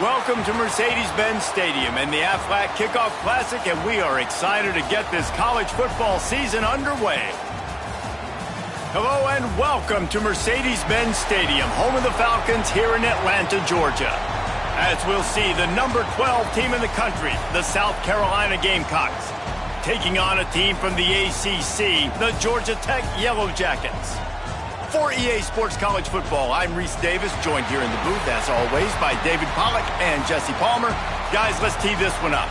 Welcome to Mercedes-Benz Stadium and the Aflac Kickoff Classic, and we are excited to get this college football season underway. Hello and welcome to Mercedes-Benz Stadium, home of the Falcons here in Atlanta, Georgia. As we'll see, the number 12 team in the country, the South Carolina Gamecocks, taking on a team from the ACC, the Georgia Tech Yellow Jackets. For EA Sports College Football, I'm Reese Davis, joined here in the booth, as always, by David Pollack and Jesse Palmer. Guys, let's tee this one up.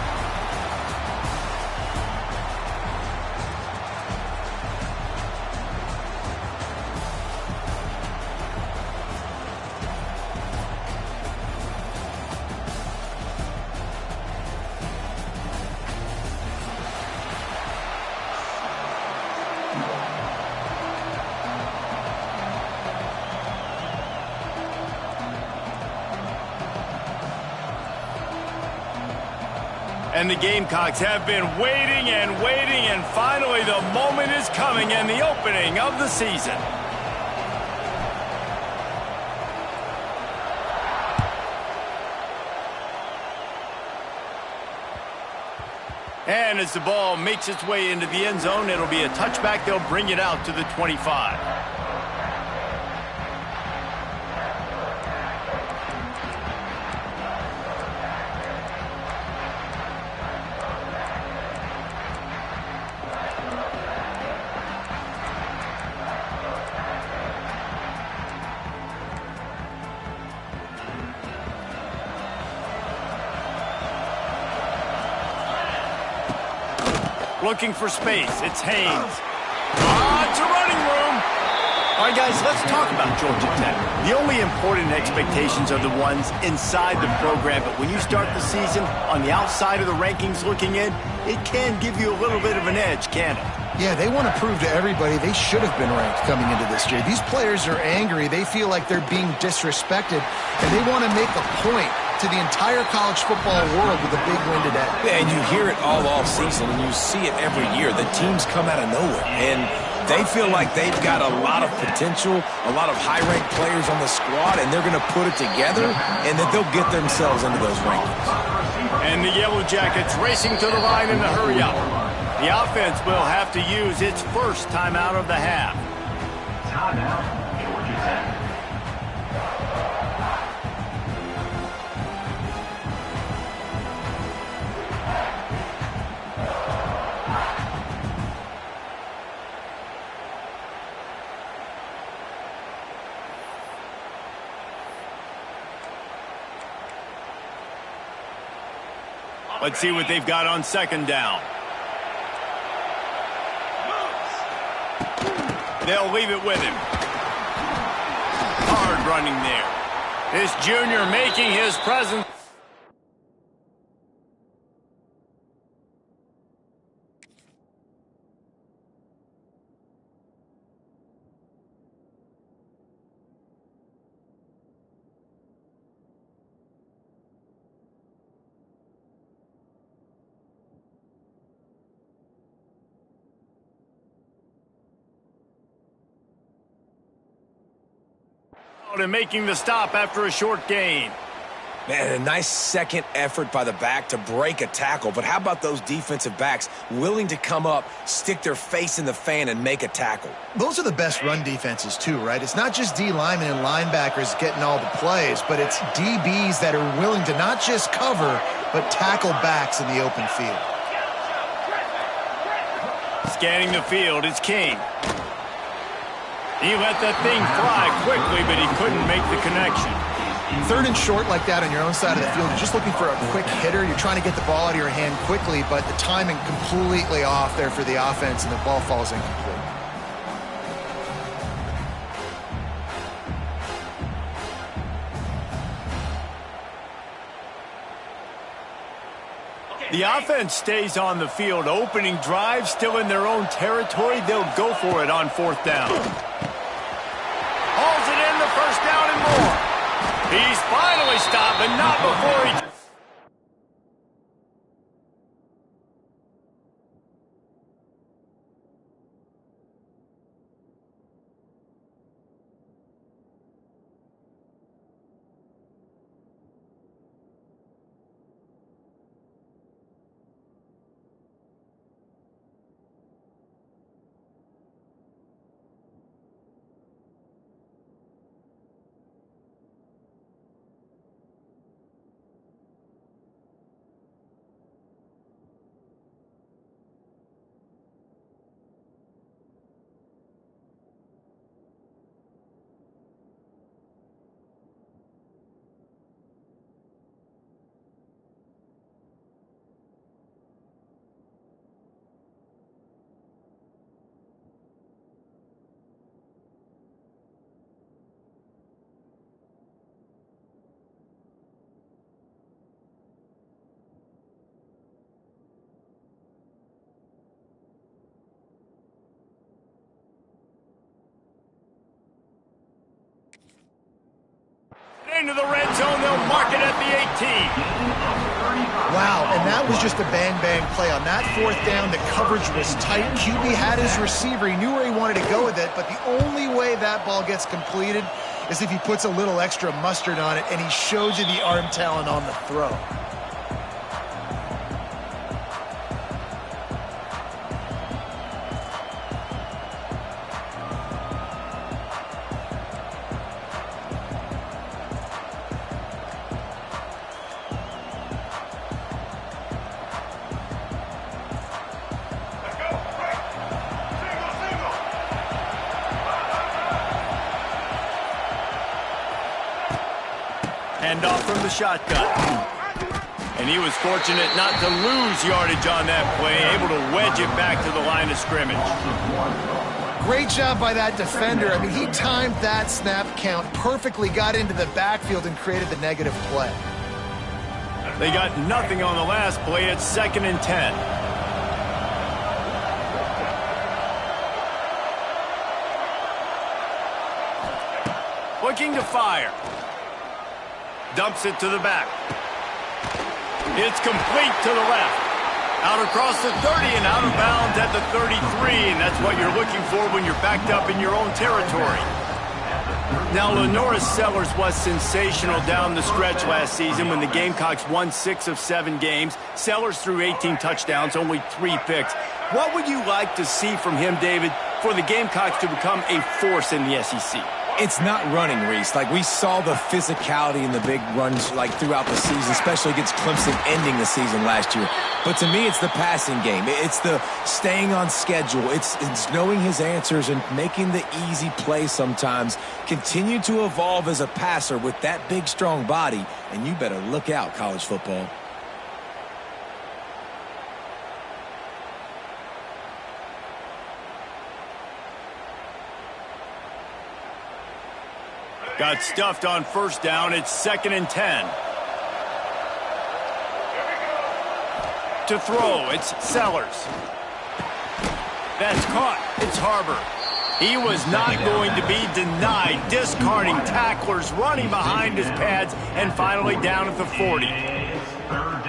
And the Gamecocks have been waiting, and finally the moment is coming and the opening of the season. And as the ball makes its way into the end zone, it'll be a touchback. They'll bring it out to the 25. Looking for space, it's Haynes. It's a running room. All right, guys, let's talk about Georgia Tech. The only important expectations are the ones inside the program, but when you start the season on the outside of the rankings looking in, it can give you a little bit of an edge, can't it? Yeah, they want to prove to everybody they should have been ranked coming into this year. These players are angry. They feel like they're being disrespected, and they want to make a point to the entire college football world with a big win today. Yeah, and you hear it all off season, and you see it every year. The teams come out of nowhere, and they feel like they've got a lot of potential, a lot of high-ranked players on the squad, and they're going to put it together, and that they'll get themselves into those rankings. And the Yellow Jackets racing to the line in a hurry-up. The offense will have to use its first timeout of the half. Timeout, Georgia Tech. Let's see what they've got on second down. They'll leave it with him. Hard running there. This junior making his presence. And making the stop after a short gain. Man, a nice second effort by the back to break a tackle. But how about those defensive backs willing to come up, stick their face in the fan, and make a tackle? Those are the best run defenses, too, right? It's not just D linemen and linebackers getting all the plays, but it's DBs that are willing to not just cover, but tackle backs in the open field. Scanning the field, it's King. He let that thing fly quickly, but he couldn't make the connection. Third and short like that on your own side of the field, you're just looking for a quick hitter. You're trying to get the ball out of your hand quickly, but the timing completely off there for the offense, and the ball falls incomplete. The offense stays on the field. Opening drive, still in their own territory. They'll go for it on fourth down. Hauls it in, the first down and more. He's finally stopped, but not before he... Going to the red zone. They'll mark it at the 18. Wow, and that was just a bang-bang play. On that fourth down, the coverage was tight. QB had his receiver. He knew where he wanted to go with it, but the only way that ball gets completed is if he puts a little extra mustard on it, and he shows you the arm talent on the throw. Handoff from the shotgun. And he was fortunate not to lose yardage on that play, able to wedge it back to the line of scrimmage. Great job by that defender. I mean, he timed that snap count perfectly, got into the backfield, and created the negative play. They got nothing on the last play. It's 2nd and 10. Looking to fire. Dumps it to the back. It's complete to the left. Out across the 30 and out of bounds at the 33. And that's what you're looking for when you're backed up in your own territory. Now, LaNorris Sellers was sensational down the stretch last season when the Gamecocks won 6 of 7 games. Sellers threw 18 touchdowns, only 3 picks. What would you like to see from him, David, for the Gamecocks to become a force in the SEC? It's not running, Reese. Like, we saw the physicality in the big runs, like, throughout the season, especially against Clemson ending the season last year. But to me, it's the passing game. It's the staying on schedule. It's knowing his answers and making the easy play sometimes. Continue to evolve as a passer with that big, strong body, and you better look out, college football. Got stuffed on first down. It's 2nd and 10. To throw, it's Sellers. That's caught. It's Harbor. He was not going to be denied. Discarding tacklers, running behind his pads, and finally down at the 40.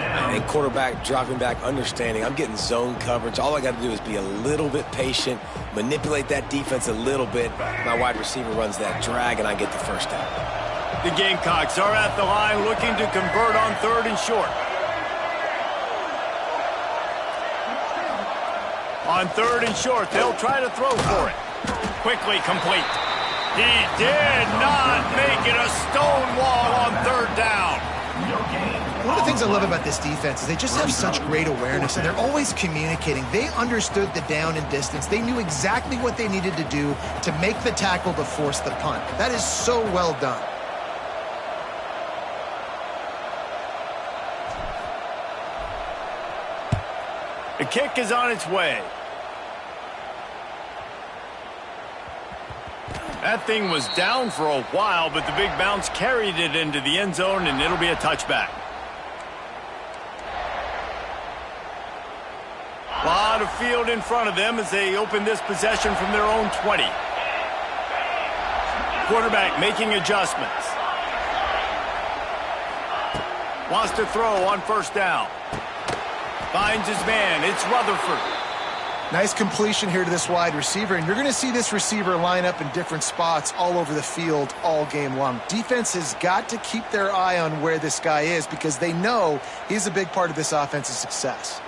And quarterback dropping back, understanding I'm getting zone coverage. All I got to do is be a little bit patient, manipulate that defense a little bit. My wide receiver runs that drag, and I get the first down. The Gamecocks are at the line looking to convert on 3rd and short. On 3rd and short, they'll try to throw for it. Quickly complete. He did not make it a stone wall on 3rd down. One of the things I love about this defense is they just have such great awareness, and they're always communicating. They understood the down and distance. They knew exactly what they needed to do to make the tackle to force the punt. That is so well done. The kick is on its way. That thing was down for a while, but the big bounce carried it into the end zone, and it'll be a touchback. A lot of field in front of them as they open this possession from their own 20. Quarterback making adjustments. Wants to throw on first down. Finds his man. It's Rutherford. Nice completion here to this wide receiver, and you're going to see this receiver line up in different spots all over the field all game long. Defense has got to keep their eye on where this guy is because they know he's a big part of this offense's success.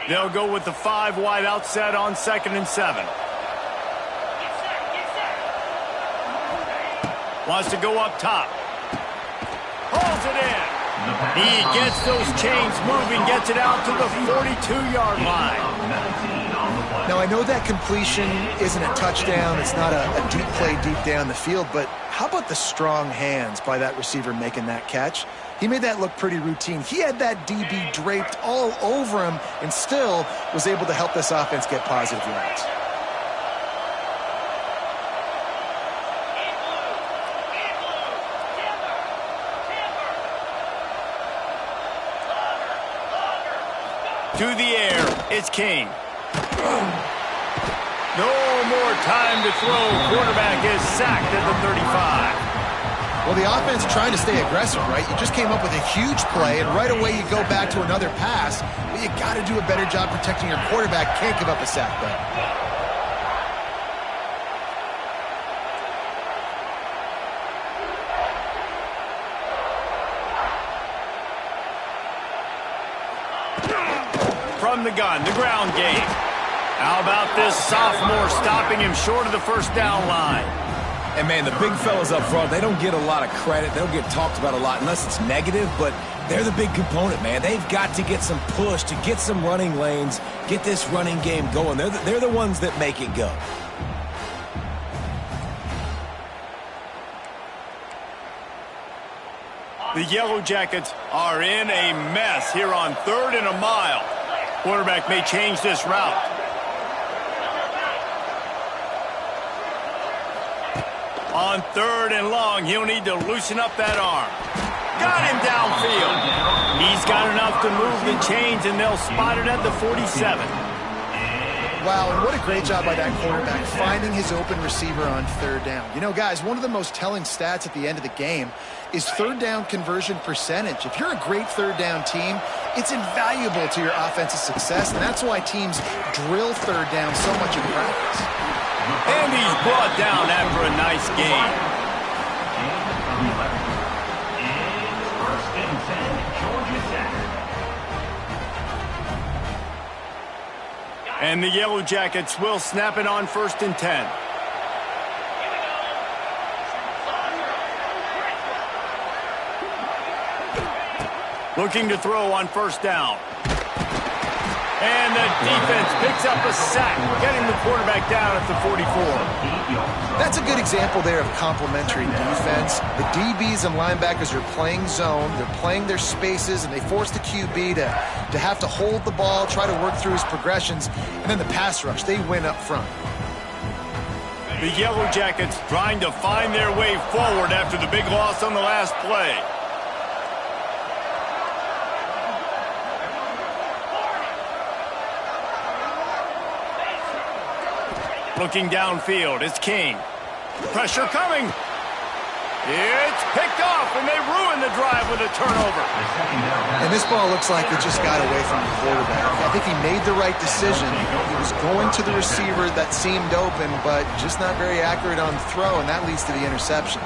They'll go with the 5 wide out set on 2nd and 7. Wants to go up top. Pulls it in. He gets those chains moving, gets it out to the 42-yard line. Now, I know that completion isn't a touchdown. It's not a deep play deep down the field, but how about the strong hands by that receiver making that catch? He made that look pretty routine. He had that DB draped all over him and still was able to help this offense get positive yards. To the air, it's King. No more time to throw. Quarterback is sacked at the 35. Well, the offense trying to stay aggressive, right? You just came up with a huge play, and right away you go back to another pass. But you got to do a better job protecting your quarterback. Can't give up a sack, though. From the gun, the ground game. How about this sophomore stopping him short of the first down line? And, man, the big fellas up front, they don't get a lot of credit. They don't get talked about a lot unless it's negative, but they're the big component, man. They've got to get some push, to get some running lanes, get this running game going. They're the ones that make it go. The Yellow Jackets are in a mess here on 3rd and a mile. Quarterback may change this route. On 3rd and long, he'll need to loosen up that arm. Got him downfield. He's got enough to move the chains, and they'll spot it at the 47. Wow, and what a great job by that quarterback, finding his open receiver on 3rd down. You know, guys, one of the most telling stats at the end of the game is 3rd down conversion percentage. If you're a great 3rd down team, it's invaluable to your offensive success, and that's why teams drill 3rd down so much in practice. And he's brought down after a nice game. And the Yellow Jackets will snap it on 1st and 10. Looking to throw on 1st down. And the defense picks up a sack, getting the quarterback down at the 44. That's a good example there of complementary defense. The DBs and linebackers are playing zone, they're playing their spaces, and they force the QB to have to hold the ball, try to work through his progressions, and then the pass rush, they win up front. The Yellow Jackets trying to find their way forward after the big loss on the last play. Looking downfield, it's King. Pressure coming. It's picked off, and they ruin the drive with a turnover. And this ball looks like it just got away from the quarterback. I think he made the right decision. He was going to the receiver that seemed open, but just not very accurate on the throw, and that leads to the interception.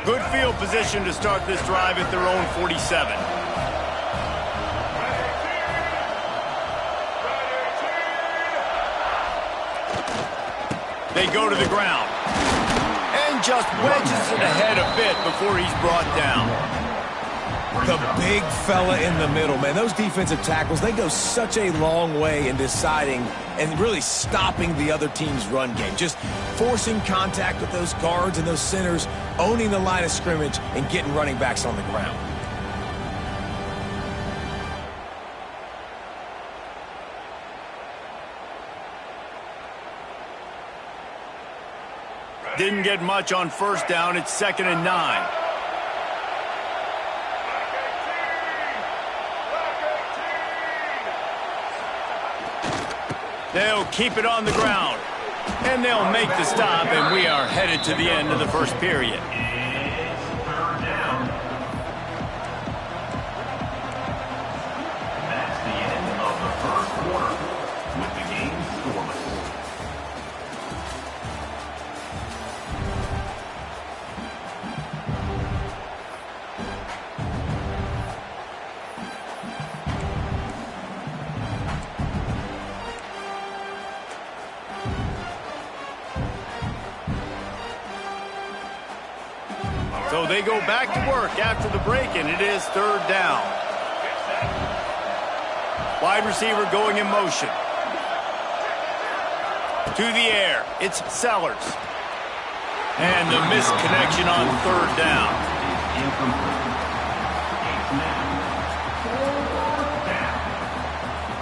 Good field position to start this drive at their own 47. They go to the ground. And just wedges it ahead a bit before he's brought down. The big fella in the middle, man. Those defensive tackles, they go such a long way in deciding and really stopping the other team's run game. Just forcing contact with those guards and those centers, owning the line of scrimmage, and getting running backs on the ground. Didn't get much on 1st down. It's 2nd and 9. They'll keep it on the ground. And they'll make the stop, and we are headed to the end of the first period. That's the end of the first quarter, with the game scoreless. So they go back to work after the break, and it is 3rd down. Wide receiver going in motion. To the air, it's Sellers. And the missed connection on 3rd down.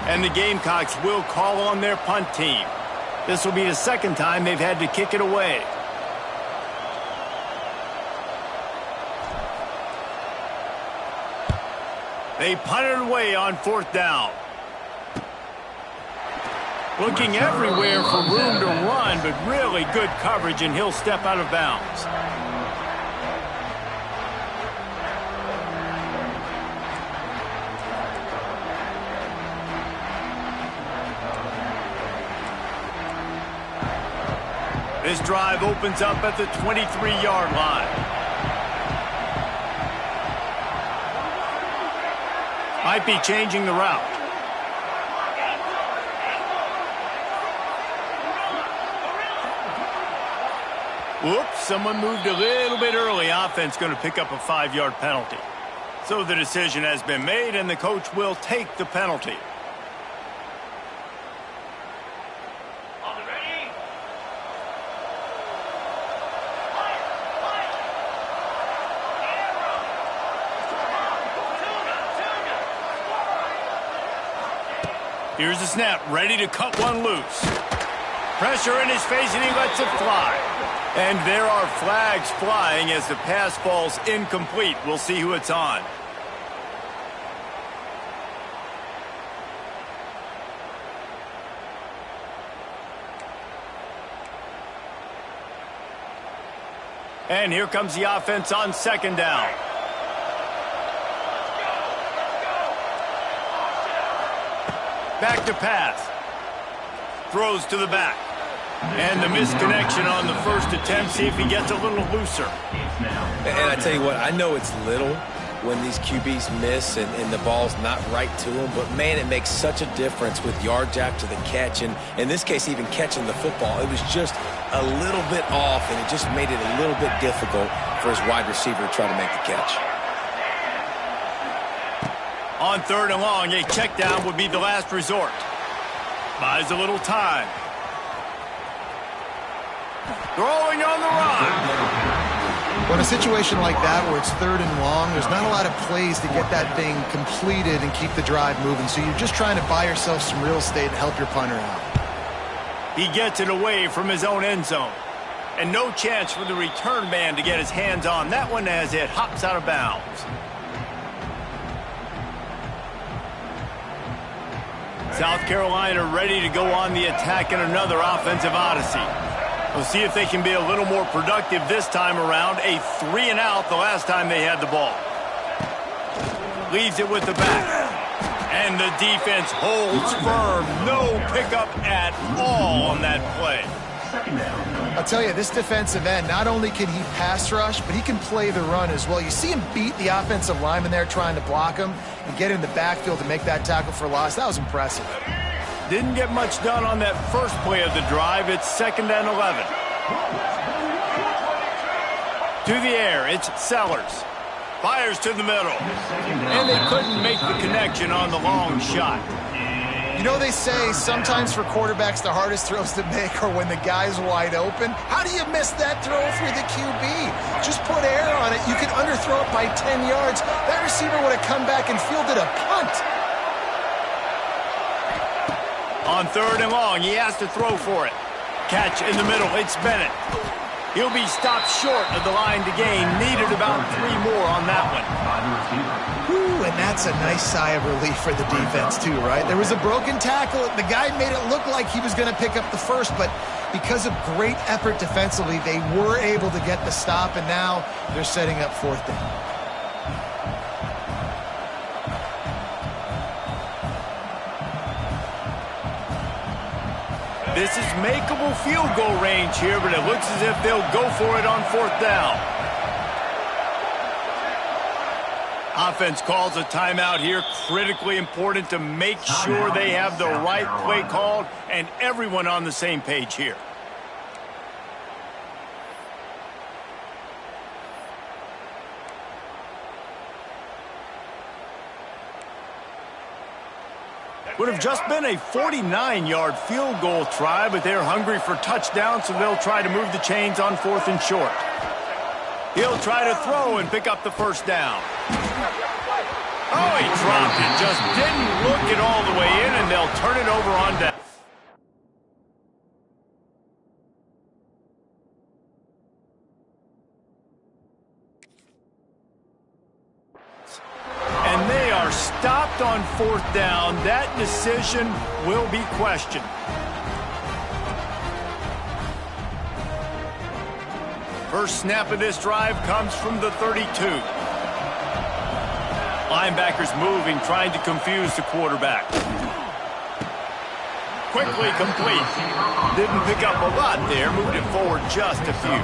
And the Gamecocks will call on their punt team. This will be the 2nd time they've had to kick it away. They punt it away on 4th down. Looking everywhere for room to run, but really good coverage, and he'll step out of bounds. This drive opens up at the 23-yard line. Might be changing the route. Whoops, someone moved a little bit early. Offense going to pick up a 5-yard penalty. So the decision has been made, and the coach will take the penalty. Here's the snap, ready to cut one loose. Pressure in his face, and he lets it fly. And there are flags flying as the pass falls incomplete. We'll see who it's on. And here comes the offense on second down. Back to pass. Throws to the back. And the misconnection on the first attempt. See if he gets a little looser. And I tell you what, I know it's little when these QBs miss and the ball's not right to them, but man, it makes such a difference with yards after the catch, and in this case, even catching the football. It was just a little bit off, and it just made it a little bit difficult for his wide receiver to try to make the catch. On third and long, a check down would be the last resort. Buys a little time. Throwing on the run. Well, in a situation like that where it's third and long, there's not a lot of plays to get that thing completed and keep the drive moving. So you're just trying to buy yourself some real estate and help your punter out. He gets it away from his own end zone. And no chance for the return man to get his hands on that one as it hops out of bounds. South Carolina ready to go on the attack in another offensive odyssey. We'll see if they can be a little more productive this time around. A 3-and-out the last time they had the ball. Leaves it with the back. And the defense holds firm. No pickup at all on that play. I'll tell you, this defensive end, not only can he pass rush, but he can play the run as well. You see him beat the offensive lineman there trying to block him and get in the backfield to make that tackle for loss. That was impressive. Didn't get much done on that first play of the drive. It's 2nd and 11. To the air, it's Sellers. Fires to the middle. And they couldn't make the connection on the long shot. You know, they say sometimes for quarterbacks the hardest throws to make are when the guy's wide open. How do you miss that throw if you're the QB? Just put air on it. You can underthrow it by 10 yards. That receiver would have come back and fielded a punt. On third and long, he has to throw for it. Catch in the middle, it's Bennett. He'll be stopped short of the line to gain. Needed about 3 more on that one. Whew, and that's a nice sigh of relief for the defense too, right? There was a broken tackle. The guy made it look like he was going to pick up the first, but because of great effort defensively, they were able to get the stop, and now they're setting up 4th down. This is makeable field goal range here, but it looks as if they'll go for it on 4th down. Offense calls a timeout here. Critically important to make sure they have the right play called and everyone on the same page here. Would have just been a 49-yard field goal try, but they're hungry for touchdown, so they'll try to move the chains on 4th and short. He'll try to throw and pick up the first down. Oh, he dropped it. Just didn't look it all the way in, and they'll turn it over on down. And they are stopped on 4th down. That decision will be questioned. First snap of this drive comes from the 32. Linebackers moving, trying to confuse the quarterback. Quickly complete. Didn't pick up a lot there, moved it forward just a few.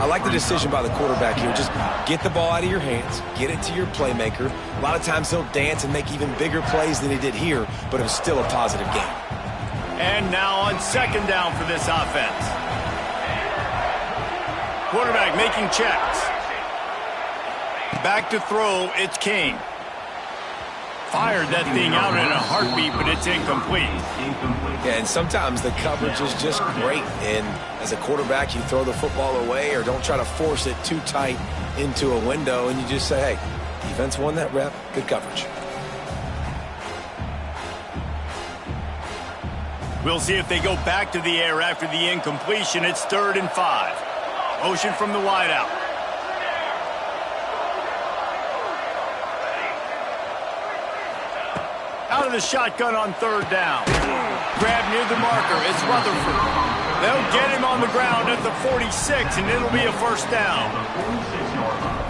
I like the decision by the quarterback here. Just get the ball out of your hands, get it to your playmaker. A lot of times he'll dance and make even bigger plays than he did here, but it was still a positive game. And now on second down for this offense. Quarterback making checks. Back to throw, it's King. Fired that thing out in a heartbeat, but it's incomplete. Yeah, and sometimes the coverage is just great. And as a quarterback, you throw the football away or don't try to force it too tight into a window, and you just say, hey, defense won that rep, good coverage. We'll see if they go back to the air after the incompletion. It's 3rd and 5. Motion from the wideout. Out of the shotgun on 3rd down. Grab near the marker. It's Rutherford. They'll get him on the ground at the 46, and it'll be a first down.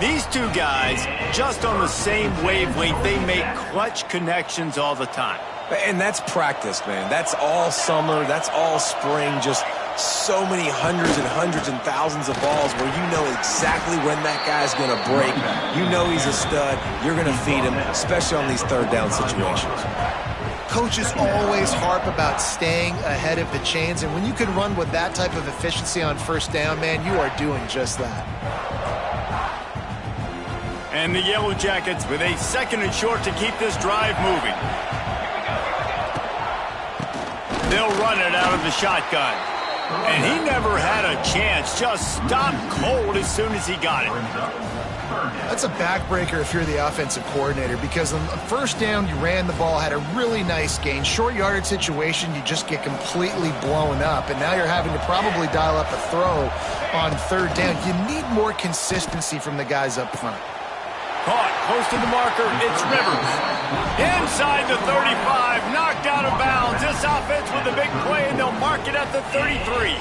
These two guys, just on the same wavelength, they make clutch connections all the time. And that's practice, man. That's all summer. That's all spring. Just so many hundreds and thousands of balls where you know exactly when that guy's going to break. You know he's a stud. You're going to feed him, especially on these 3rd down situations. Coaches always harp about staying ahead of the chains, and when you can run with that type of efficiency on 1st down, man, you are doing just that. And the Yellow Jackets with a 2nd and short to keep this drive moving. They'll run it out of the shotgun. And he never had a chance. Just stopped cold as soon as he got it. That's a backbreaker if you're the offensive coordinator, because on 1st down, you ran the ball, had a really nice gain. Short yardage situation, you just get completely blown up. And now you're having to probably dial up a throw on 3rd down. You need more consistency from the guys up front. Caught close to the marker. It's Rivers. Inside the 35. Knocked out of bounds. This offense with a big play, and they'll mark it at the 33.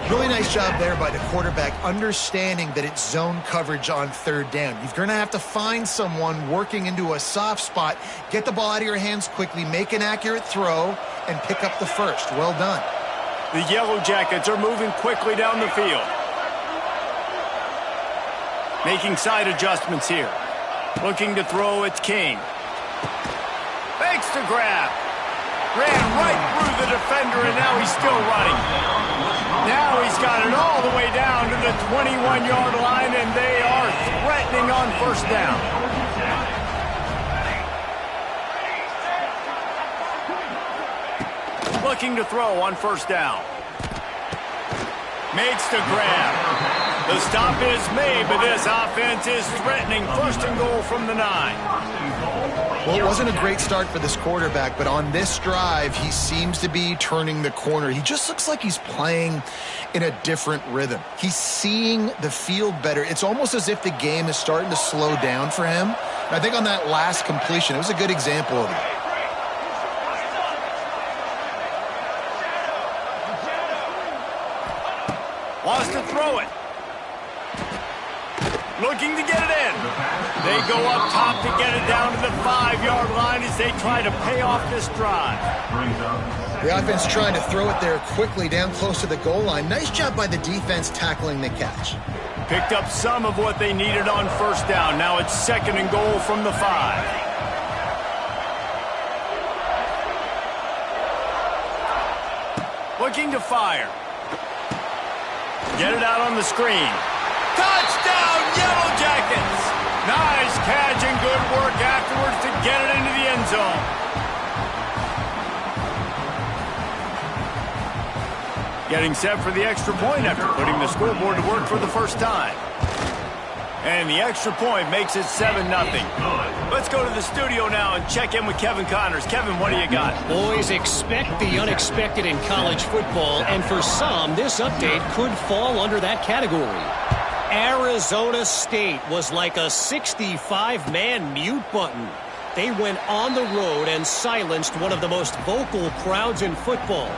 Really nice job there by the quarterback, understanding that it's zone coverage on 3rd down. You're going to have to find someone working into a soft spot, get the ball out of your hands quickly, make an accurate throw, and pick up the first. Well done. The Yellow Jackets are moving quickly down the field. Making side adjustments here. Looking to throw, it's King. Fakes to grab. Ran right through the defender, and now he's still running. Now he's got it all the way down to the 21-yard line, and they are threatening on 1st down. Looking to throw on 1st down. Makes the grab. The stop is made, but this offense is threatening. 1st and goal from the 9. Well, it wasn't a great start for this quarterback, but on this drive, he seems to be turning the corner. He just looks like he's playing in a different rhythm. He's seeing the field better. It's almost as if the game is starting to slow down for him. And I think on that last completion, it was a good example of it. Wants to throw it. Looking to get it in. They go up top to get it down to the 5-yard line as they try to pay off this drive. The offense trying to throw it there quickly down close to the goal line. Nice job by the defense tackling the catch. Picked up some of what they needed on 1st down. Now it's 2nd and goal from the 5. Looking to fire. Get it out on the screen. Touchdown, Yellow Jackets! Nice catch and good work afterwards to get it into the end zone. Getting set for the extra point after putting the scoreboard to work for the first time. And the extra point makes it 7-0. Let's go to the studio now and check in with Kevin Connors. Kevin, what do you got? Boys, expect the unexpected in college football, and for some, this update could fall under that category. Arizona State was like a 65-man mute button. They went on the road and silenced one of the most vocal crowds in football.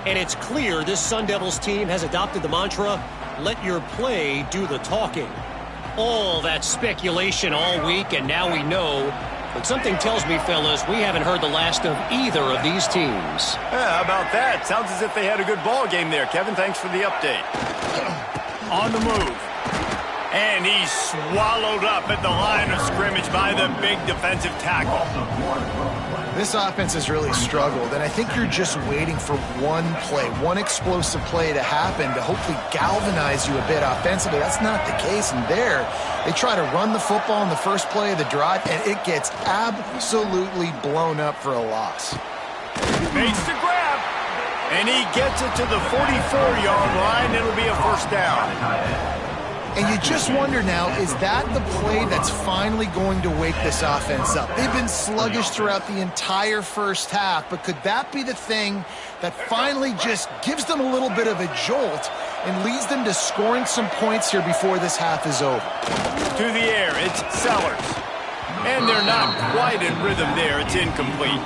And it's clear this Sun Devils team has adopted the mantra, let your play do the talking. All that speculation all week, and now we know. But something tells me, fellas, we haven't heard the last of either of these teams. Yeah, how about that? Sounds as if they had a good ball game there. Kevin, thanks for the update. On the move. And he's swallowed up at the line of scrimmage by the big defensive tackle. This offense has really struggled, and I think you're just waiting for one play, one explosive play to happen to hopefully galvanize you a bit offensively. That's not the case, and there, they try to run the football in the first play of the drive, and it gets absolutely blown up for a loss. Makes the grab, and he gets it to the 44-yard line. It'll be a first down. And you just wonder now, is that the play that's finally going to wake this offense up? They've been sluggish throughout the entire first half, but could that be the thing that finally just gives them a little bit of a jolt and leads them to scoring some points here before this half is over? To the air, it's Sellers. And they're not quite in rhythm there. It's incomplete.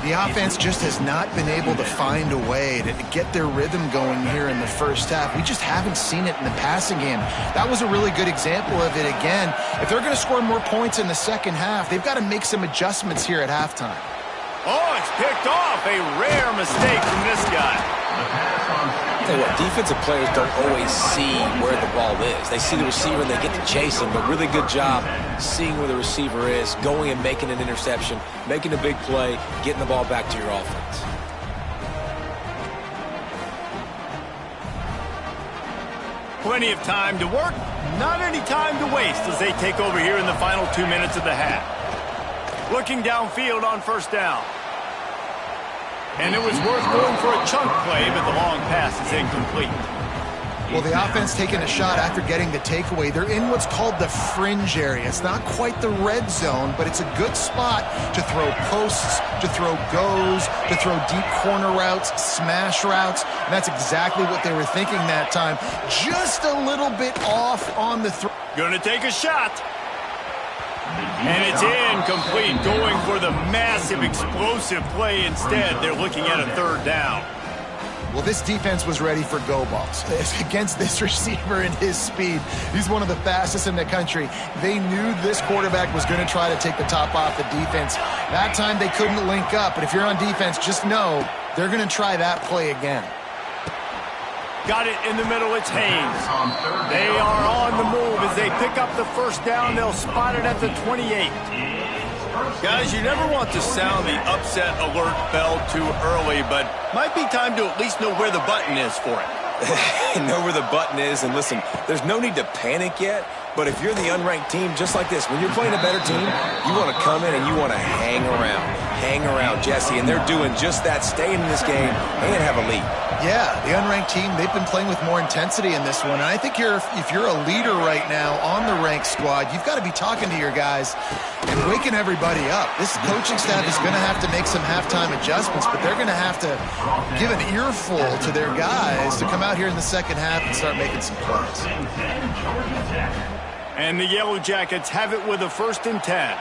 The offense just has not been able to find a way to get their rhythm going here in the first half. We just haven't seen it in the passing game. That was a really good example of it again. If they're going to score more points in the second half, they've got to make some adjustments here at halftime. Oh, it's picked off. A rare mistake from this guy. I'll tell you what, defensive players don't always see where the ball is. They see the receiver and they get to chase him, but really good job seeing where the receiver is, going and making an interception, making a big play, getting the ball back to your offense. Plenty of time to work, not any time to waste as they take over here in the final 2 minutes of the half. Looking downfield on first down. And it was worth going for a chunk play, but the long pass is incomplete. Well, the offense taking a shot after getting the takeaway. They're in what's called the fringe area. It's not quite the red zone, but it's a good spot to throw posts, to throw goes, to throw deep corner routes, smash routes. And that's exactly what they were thinking that time. Just a little bit off on the throw. Gonna take a shot. And it's incomplete, going for the massive explosive play instead. They're looking at a third down. Well, this defense was ready for go balls against this receiver and his speed. He's one of the fastest in the country. They knew this quarterback was going to try to take the top off the defense. That time they couldn't link up, but if you're on defense, just know they're going to try that play again. Got it in the middle, it's Haynes. They are on the move as they pick up the first down. They'll spot it at the 28. Guys, you never want to sound the upset alert bell too early, but might be time to at least know where the button is for it. Know where the button is, and listen, there's no need to panic yet, but if you're the unranked team, just like this, when you're playing a better team, you want to come in and you want to hang around, Jesse, and they're doing just that, staying in this game and have a lead. Yeah, the unranked team, they've been playing with more intensity in this one. And I think if you're a leader right now on the ranked squad, you've got to be talking to your guys and waking everybody up. This coaching staff is going to have to make some halftime adjustments, but they're going to have to give an earful to their guys to come out here in the second half and start making some plays. And the Yellow Jackets have it with a 1st and 10.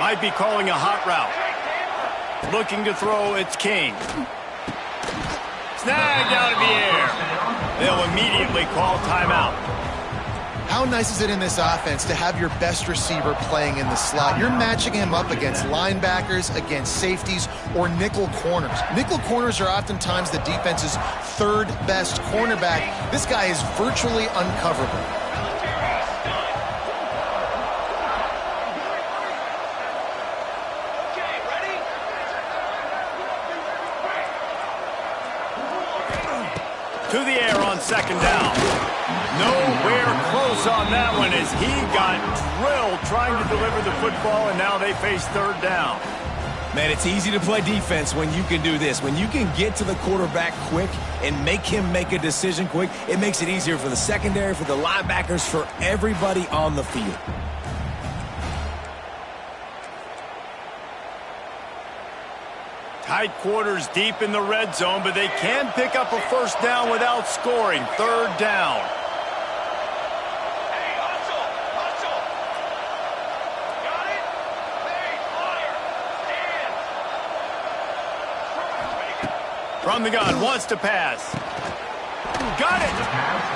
Might be calling a hot route. Looking to throw, it's King. Snagged out of the air. They'll immediately call timeout. How nice is it in this offense to have your best receiver playing in the slot? You're matching him up against linebackers, against safeties, or nickel corners. Nickel corners are oftentimes the defense's third best cornerback. This guy is virtually uncoverable. To the air on second down. Nowhere close on that one as he got drilled trying to deliver the football, and now they face third down. Man, it's easy to play defense when you can do this. When you can get to the quarterback quick and make him make a decision quick, it makes it easier for the secondary, for the linebackers, for everybody on the field. Tight quarters deep in the red zone, but they can pick up a first down without scoring. Third down. Hey, hustle, hustle. Got it? Hey, fire, stand, From the gun, wants to pass. Got it.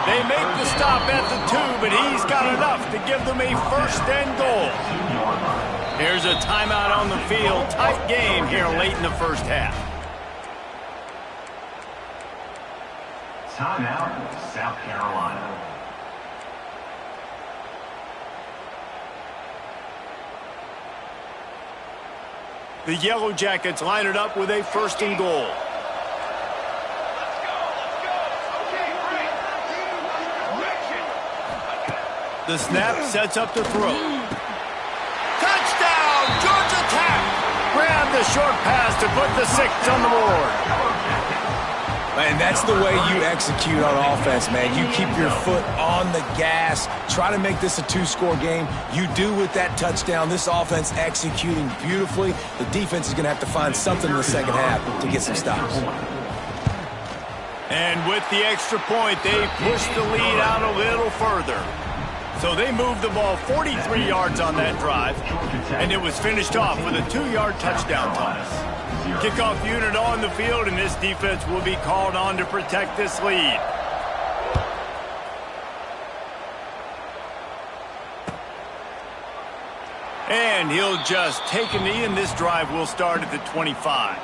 They make the stop at the 2, but he's got enough to give them a first and goal. Here's a timeout on the field. Tight game here late in the first half. Timeout, South Carolina. The Yellow Jackets line it up with a first and goal. The snap sets up the throw. Touchdown, Georgia Tech! Grab the short pass to put the 6 on the board. And that's the way you execute on offense, man. You keep your foot on the gas. Try to make this a 2-score game. You do with that touchdown. This offense executing beautifully. The defense is going to have to find something in the second half to get some stops. And with the extra point, they push the lead out a little further. So they moved the ball 43 yards on that drive, and it was finished off with a 2-yard touchdown toss. Kickoff unit on the field, and this defense will be called on to protect this lead. And he'll just take a knee, and this drive will start at the 25.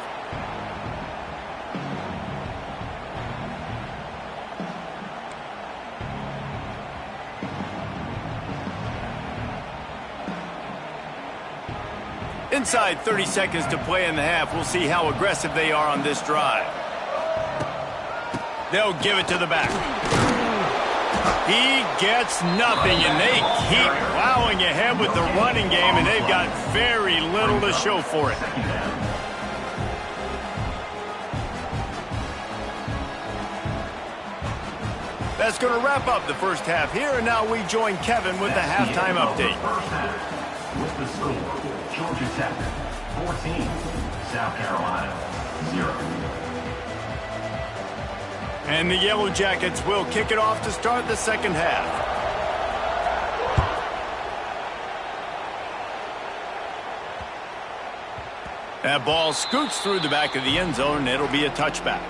Inside 30 seconds to play in the half. We'll see how aggressive they are on this drive. They'll give it to the back. He gets nothing, and they keep plowing ahead with the running game, and they've got very little to show for it. That's going to wrap up the first half here, and now we join Kevin with the halftime update. With the score, Georgia Tech 14, South Carolina 0. And the Yellow Jackets will kick it off to start the second half. That ball scoots through the back of the end zone, and it'll be a touchback.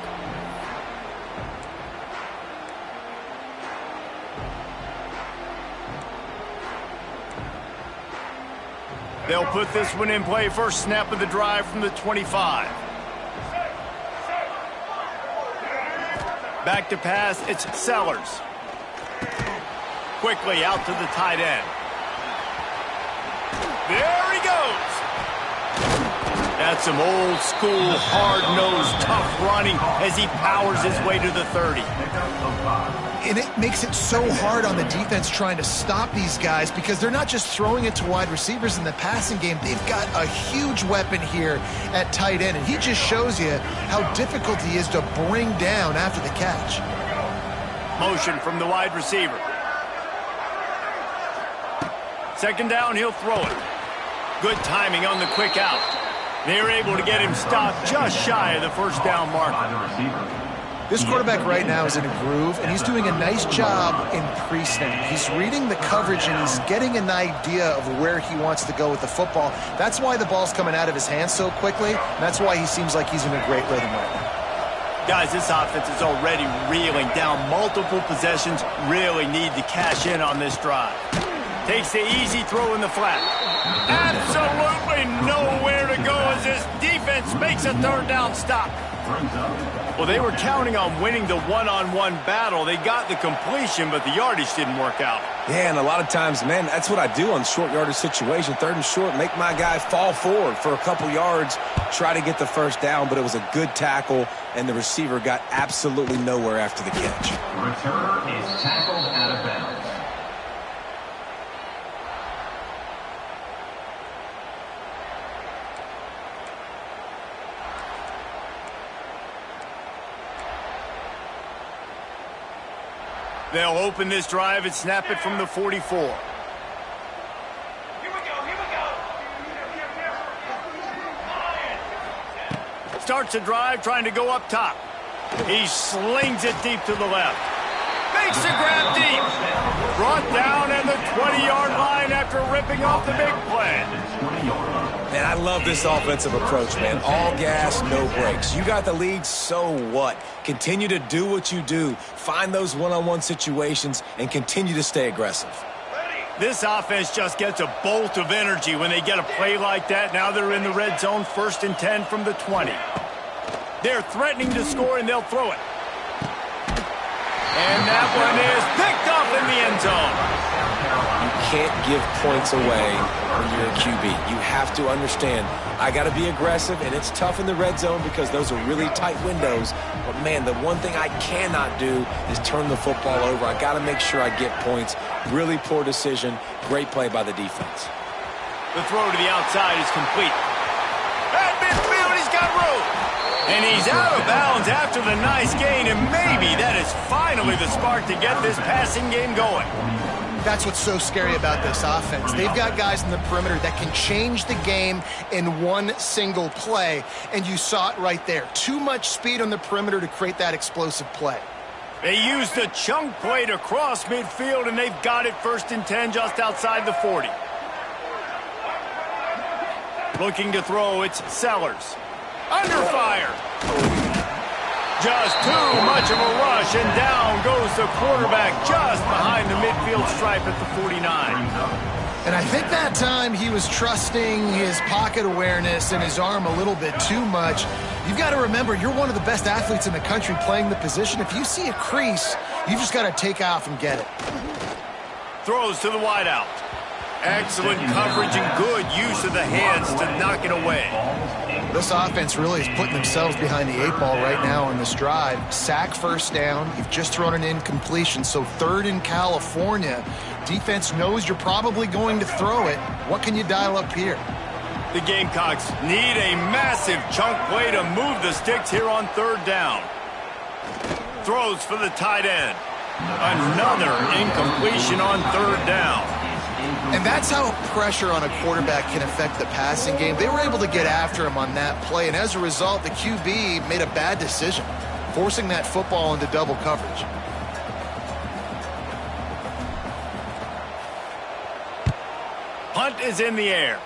They'll put this one in play. First snap of the drive from the 25. Back to pass, it's Sellers. Quickly out to the tight end. There he goes. That's some old school, hard-nosed, tough running as he powers his way to the 30. And it makes it so hard on the defense trying to stop these guys because they're not just throwing it to wide receivers in the passing game. They've got a huge weapon here at tight end, and he just shows you how difficult he is to bring down after the catch. Motion from the wide receiver. Second down, he'll throw it. Good timing on the quick out. They're able to get him stopped just shy of the first down marker. This quarterback right now is in a groove, and he's doing a nice job in pre-snap. He's reading the coverage, and he's getting an idea of where he wants to go with the football. That's why the ball's coming out of his hands so quickly, and that's why he seems like he's in a great rhythm right now. Guys, this offense is already reeling down multiple possessions. Really need to cash in on this drive. Takes the easy throw in the flat. Absolutely nowhere to go as this defense makes a third down stop. Well, they were counting on winning the one-on-one battle. They got the completion, but the yardage didn't work out. Yeah, and a lot of times, man, that's what I do on short yardage situation. Third and short, make my guy fall forward for a couple yards, try to get the first down, but it was a good tackle, and the receiver got absolutely nowhere after the catch. Returner is tackled out of bounds. They'll open this drive and snap it from the 44. Here we go. Starts a drive trying to go up top. He slings it deep to the left. Makes the grab deep. Brought down at the 20-yard line after ripping off the big play. Man, I love this offensive approach, man. All gas, no brakes. You got the lead, so what? Continue to do what you do. Find those one-on-one situations and continue to stay aggressive. This offense just gets a bolt of energy when they get a play like that. Now they're in the red zone, 1st and 10 from the 20. They're threatening to score, and they'll throw it. And that one is picked up in the end zone. You can't give points away when you're a QB. You have to understand, I got to be aggressive, and it's tough in the red zone because those are really tight windows. But, man, the one thing I cannot do is turn the football over. I got to make sure I get points. Really poor decision. Great play by the defense. The throw to the outside is complete. At midfield, he's got room. And he's out of bounds after the nice gain, and maybe that is finally the spark to get this passing game going. That's what's so scary about this offense. They've got guys in the perimeter that can change the game in one single play, and you saw it right there. Too much speed on the perimeter to create that explosive play. They used a chunk play to cross midfield, and they've got it 1st and 10 just outside the 40. Looking to throw, it's Sellers. Under fire. Just too much of a rush, and down goes the quarterback just behind the midfield stripe at the 49. And I think that time he was trusting his pocket awareness and his arm a little bit too much. You've got to remember, you're one of the best athletes in the country playing the position. If you see a crease, you just got to take off and get it. Throws to the wideout. Excellent coverage and good use of the hands to knock it away. This offense really is putting themselves behind the 8 ball right now on this drive. Sack 1st down. You've just thrown an incompletion, so 3rd in California. Defense knows you're probably going to throw it. What can you dial up here? The Gamecocks need a massive chunk play to move the sticks here on 3rd down. Throws for the tight end. Another incompletion on 3rd down. And that's how pressure on a quarterback can affect the passing game. They were able to get after him on that play, and as a result, the QB made a bad decision, forcing that football into double coverage. Punt is in the air.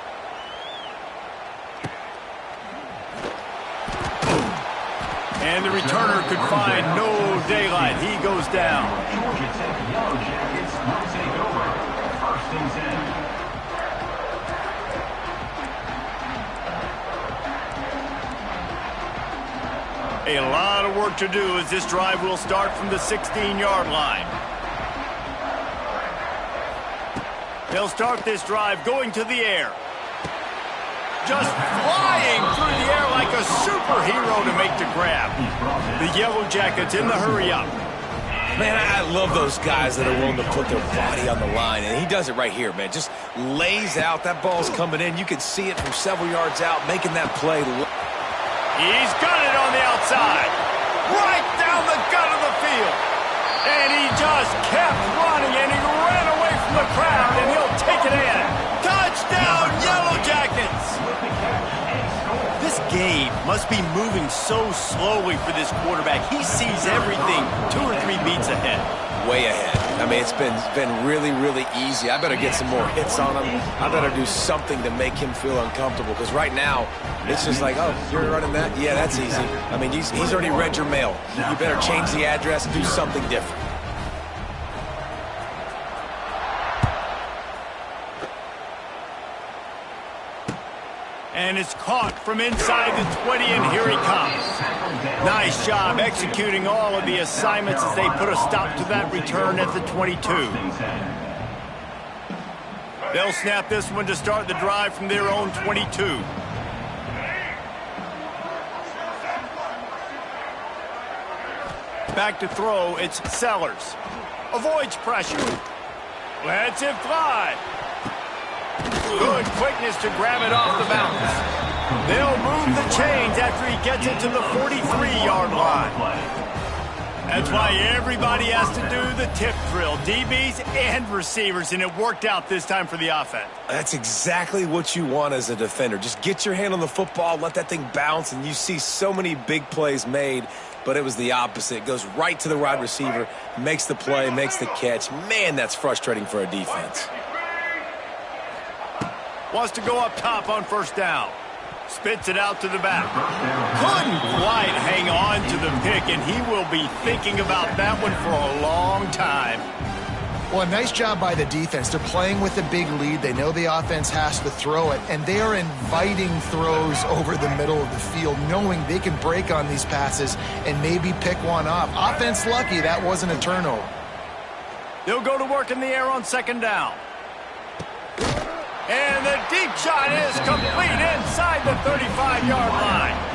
And the returner could find no daylight. He goes down. Georgia Tech Yellow Jackets will take over 1st and 10. A lot of work to do as this drive will start from the 16-yard line. They'll start this drive going to the air. Just flying through the air like a superhero to make the grab. The Yellow Jackets in the hurry-up. Man, I love those guys that are willing to put their body on the line, and he does it right here, man. Just lays out. That ball's coming in. You can see it from several yards out, making that play. He's got it on the outside. Right down the gut of the field. And he just kept running, and he ran away from the crowd, and he'll take it in. Touchdown, Yellow Jackets! This game must be moving so slowly for this quarterback. He sees everything 2 or 3 beats ahead. Way ahead. I mean, it's been really, really easy. I better get some more hits on him. I better do something to make him feel uncomfortable, because right now, it's just like, oh, you're running that? Yeah, that's easy. I mean, he's already read your mail. You better change the address and do something different. And it's caught from inside the 20, and here he comes. Nice job executing all of the assignments as they put a stop to that return at the 22. They'll snap this one to start the drive from their own 22. Back to throw, it's Sellers. Avoids pressure. Lets it fly. Good quickness to grab it off the bounce. They'll move the chains after he gets it to the 43-yard line. That's why everybody has to do the tip drill, DBs and receivers, and it worked out this time for the offense. That's exactly what you want as a defender. Just get your hand on the football, let that thing bounce, and you see so many big plays made but it was the opposite. Goes right to the wide receiver, makes the play, makes the catch. Man, that's frustrating for a defense. Wants to go up top on first down. Spits it out to the back. Couldn't quite hang on to the pick, and he will be thinking about that one for a long time. Well, a nice job by the defense. They're playing with a big lead. They know the offense has to throw it, and they are inviting throws over the middle of the field, knowing they can break on these passes and maybe pick one off. Offense lucky that wasn't a turnover. They'll go to work in the air on second down. And the deep shot is complete inside the 35-yard line.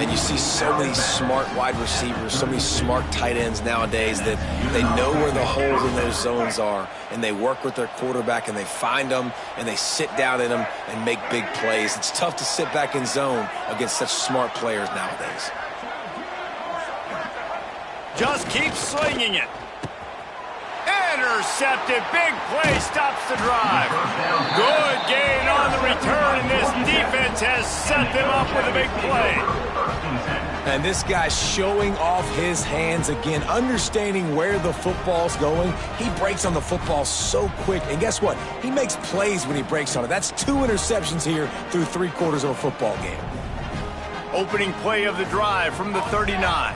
And you see so many smart wide receivers, so many smart tight ends nowadays that they know where the holes in those zones are, and they work with their quarterback, and they find them, and they sit down in them and make big plays. It's tough to sit back in zone against such smart players nowadays. Just keep slinging it. Intercepted. Big play stops the drive. Good gain on the return, and this defense has set them up with a big play. And this guy's showing off his hands again, understanding where the football's going. He breaks on the football so quick, and guess what? He makes plays when he breaks on it. That's 2 interceptions here through 3 quarters of a football game. Opening play of the drive from the 39.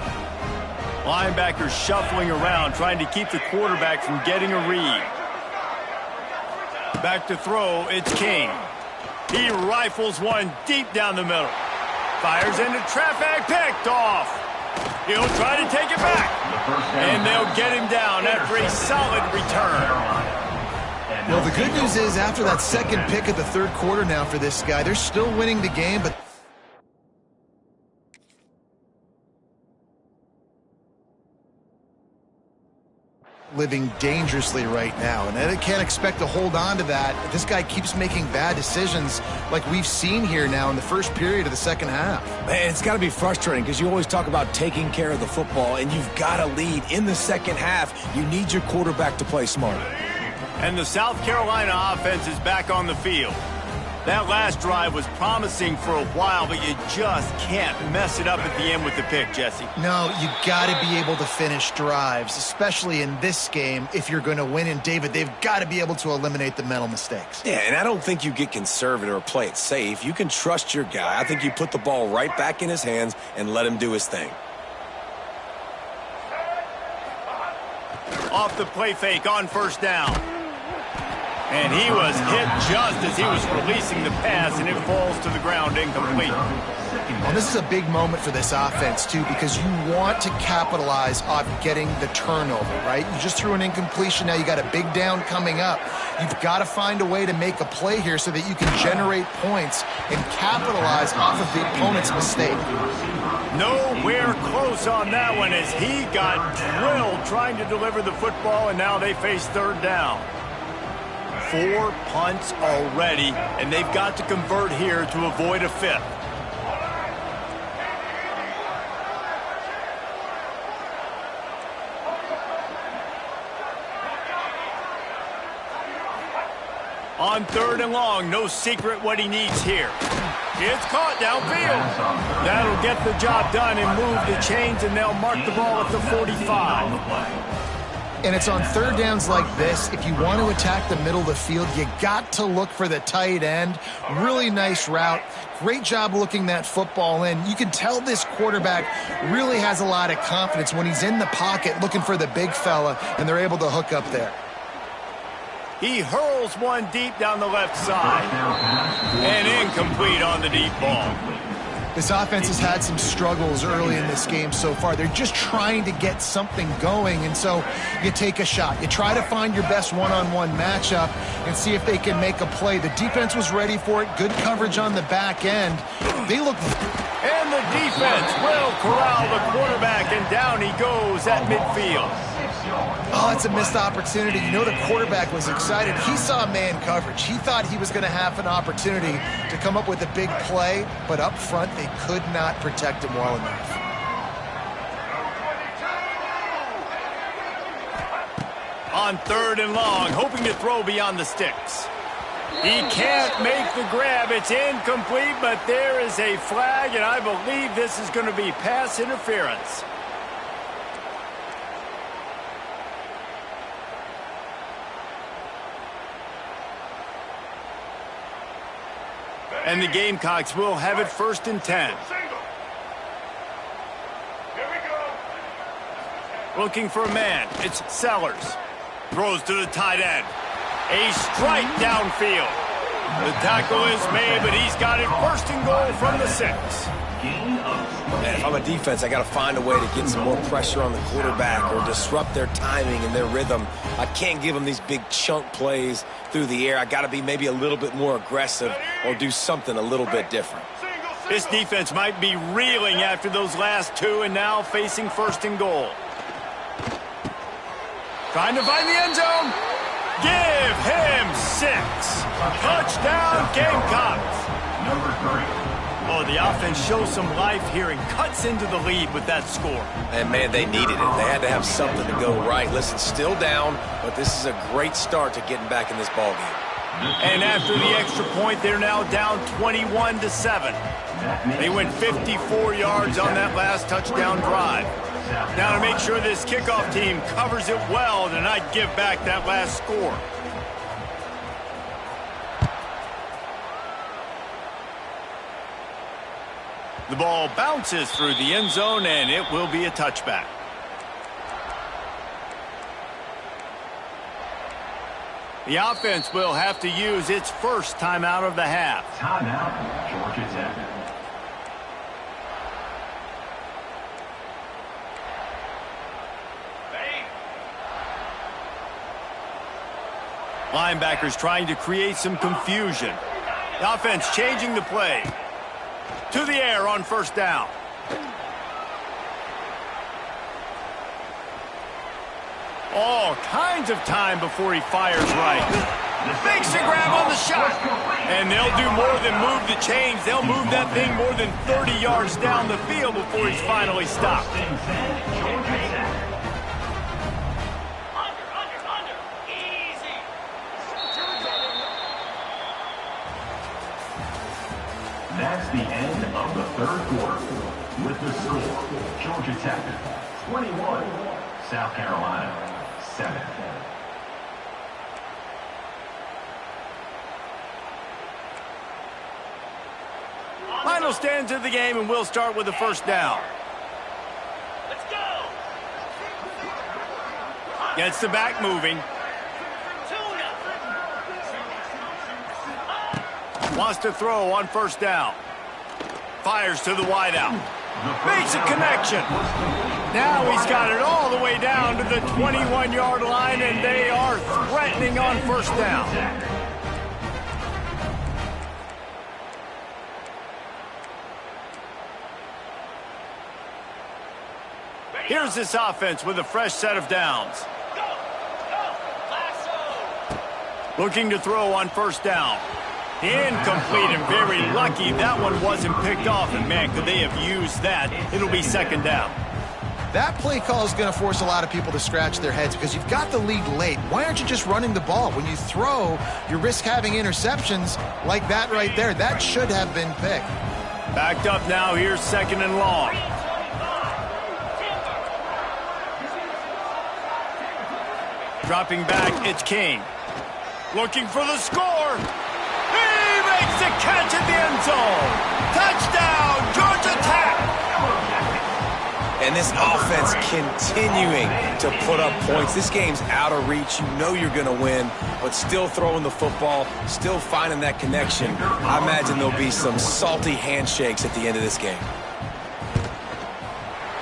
Linebackers shuffling around, trying to keep the quarterback from getting a read. Back to throw, it's King. He rifles one deep down the middle. Fires into traffic, picked off. He'll try to take it back. And they'll get him down after a solid return. Well, the good news is after that second pick of the third quarter now for this guy, they're still winning the game, but living dangerously right now, and they can't expect to hold on to that. This guy keeps making bad decisions like we've seen here now in the first period of the second half. Man, it's got to be frustrating because you always talk about taking care of the football, and you've got to lead in the second half. You need your quarterback to play smart. And the South Carolina offense is back on the field. That last drive was promising for a while, but you just can't mess it up at the end with the pick, Jesse. No, you got to be able to finish drives, especially in this game if you're going to win. And, David, they've got to be able to eliminate the mental mistakes. Yeah, and I don't think you get conservative or play it safe. You can trust your guy. I think you put the ball right back in his hands and let him do his thing. Off the play fake on first down. And he was hit just as he was releasing the pass, and it falls to the ground incomplete. Well, this is a big moment for this offense, too, because you want to capitalize on getting the turnover, right? You just threw an incompletion. Now you got a big down coming up. You've got to find a way to make a play here so that you can generate points and capitalize off of the opponent's mistake. Nowhere close on that one as he got drilled trying to deliver the football, and now they face third down. 4 punts already, and they've got to convert here to avoid a fifth. On third and long, no secret what he needs here. It's caught downfield. That'll get the job done and move the chains, and they'll mark the ball at the 45. And it's on third downs like this. If you want to attack the middle of the field, you got to look for the tight end. Really nice route. Great job looking that football in. You can tell this quarterback really has a lot of confidence when he's in the pocket looking for the big fella, and they're able to hook up there. He hurls one deep down the left side. And incomplete on the deep ball. This offense has had some struggles early in this game so far. They're just trying to get something going, and so you take a shot. You try to find your best one-on-one matchup and see if they can make a play. The defense was ready for it. Good coverage on the back end. They look... And the defense will corral the quarterback, and down he goes at midfield. Oh, it's a missed opportunity. You know the quarterback was excited. He saw man coverage. He thought he was going to have an opportunity to come up with a big play, but up front they could not protect him well enough. On third and long, hoping to throw beyond the sticks. He can't make the grab. It's incomplete, but there is a flag, and I believe this is going to be pass interference. And the Gamecocks will have it 1st and 10. Looking for a man. It's Sellers. Throws to the tight end. A strike downfield. The tackle is made, but he's got it 1st and goal from the 6. Man, if I'm a defense, I got to find a way to get some more pressure on the quarterback or disrupt their timing and their rhythm. I can't give them these big chunk plays through the air. I got to be maybe a little bit more aggressive or do something a little bit different. This defense might be reeling after those last 2 and now facing 1st and goal. Trying to find the end zone. Give him 6. Touchdown, Gamecocks. Number 3. Oh, the offense shows some life here and cuts into the lead with that score. And, man, they needed it. They had to have something to go right. Listen, still down, but this is a great start to getting back in this ballgame. And after the extra point, they're now down 21-7. They went 54 yards on that last touchdown drive. Now to make sure this kickoff team covers it well to not give back that last score. The ball bounces through the end zone, and it will be a touchback. The offense will have to use its first timeout of the half. Timeout, Georgia Tech. Linebackers trying to create some confusion. The offense changing the play. To the air on 1st down. All kinds of time before he fires right. Makes the grab on the shot. And they'll do more than move the chains. They'll move that thing more than 30 yards down the field before he's finally stopped. That's the end of the 3rd quarter. With the score, Georgia Tech 21, South Carolina 7. Final stands of the game, and we'll start with the 1st down. Let's go! Gets the back moving. Wants to throw on 1st down. Fires to the wideout. Makes a connection. Now he's got it all the way down to the 21-yard line, and they are threatening on 1st down. Here's this offense with a fresh set of downs. Looking to throw on 1st down. Incomplete, and very lucky that one wasn't picked off. And, man, could they have used that? It'll be 2nd down. That play call is going to force a lot of people to scratch their heads because you've got the lead late. Why aren't you just running the ball? When you throw, you risk having interceptions like that right there. That should have been picked. Backed up now. Here's 2nd and long. Dropping back, it's King. Looking for the score. He makes the catch at the end zone. Touchdown, Georgia Tech. And this offense continuing to put up points. This game's out of reach. You know you're going to win, but still throwing the football, still finding that connection. I imagine there'll be some salty handshakes at the end of this game.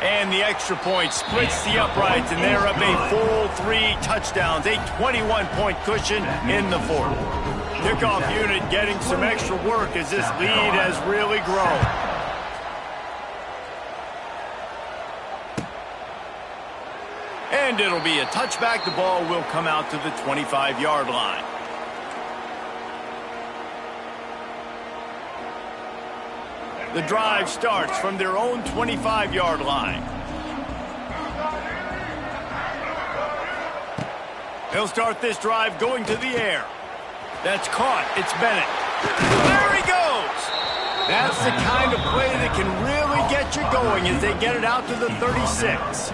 And the extra point splits the uprights, and they're up a full 3 touchdowns, a 21-point cushion in the 4th. Kickoff unit getting some extra work as this lead has really grown. And it'll be a touchback. The ball will come out to the 25-yard line. The drive starts from their own 25-yard line. They'll start this drive going to the air. That's caught. It's Bennett. There he goes. That's the kind of play that can really get you going as they get it out to the 36.